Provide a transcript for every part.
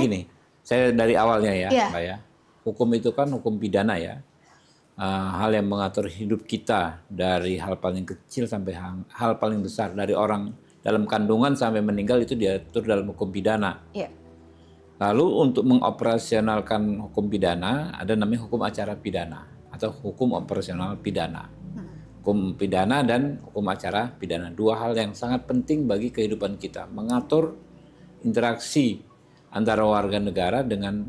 gini, saya dari awalnya ya, Iya. Mbak ya. Hukum itu kan hukum pidana ya. Hal yang mengatur hidup kita dari hal paling kecil sampai hal paling besar, dari orang dalam kandungan sampai meninggal itu diatur dalam hukum pidana. Iya. Lalu untuk mengoperasionalkan hukum pidana ada namanya hukum acara pidana atau hukum operasional pidana. Hukum pidana dan hukum acara pidana, dua hal yang sangat penting bagi kehidupan kita, mengatur interaksi antara warga negara dengan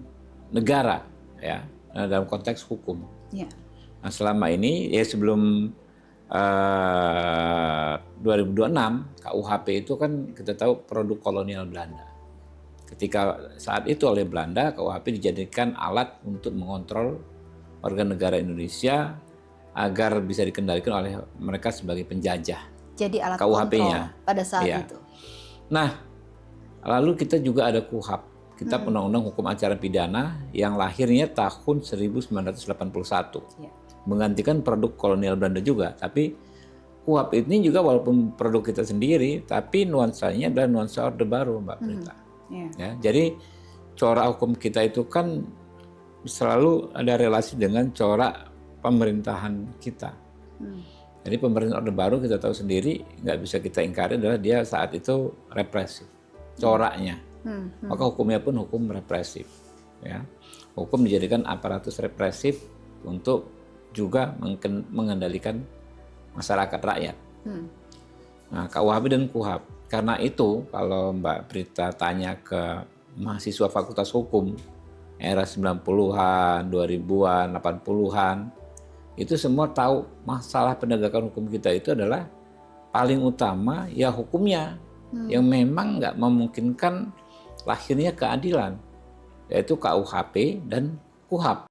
negara ya, dalam konteks hukum. Iya. Nah, selama ini ya sebelum 2026 KUHP itu kan kita tahu produk kolonial Belanda. Ketika saat itu oleh Belanda, KUHP dijadikan alat untuk mengontrol warga negara Indonesia agar bisa dikendalikan oleh mereka sebagai penjajah. Jadi alat KUHP-nya kontrol pada saat ya. itu. Nah, lalu kita juga ada KUHP, Kitab Undang-Undang Hukum Acara Pidana yang lahirnya tahun 1981. Ya. Menggantikan produk kolonial Belanda juga, tapi KUHP ini juga walaupun produk kita sendiri, tapi nuansanya adalah nuansa Orde Baru, Mbak Prita. Ya, jadi corak hukum kita itu kan selalu ada relasi dengan corak pemerintahan kita. Jadi pemerintahan Orde Baru kita tahu sendiri, nggak bisa kita ingkari adalah dia saat itu represif, coraknya. Maka hukumnya pun hukum represif. Ya. Hukum dijadikan aparatus represif untuk juga mengendalikan masyarakat rakyat. Nah, KUHP dan KUHP. Karena itu kalau Mbak Prita tanya ke mahasiswa Fakultas Hukum era 90-an, 2000-an, 80-an, itu semua tahu masalah penegakan hukum kita itu adalah paling utama ya hukumnya yang memang nggak memungkinkan lahirnya keadilan, yaitu KUHP dan KUHP.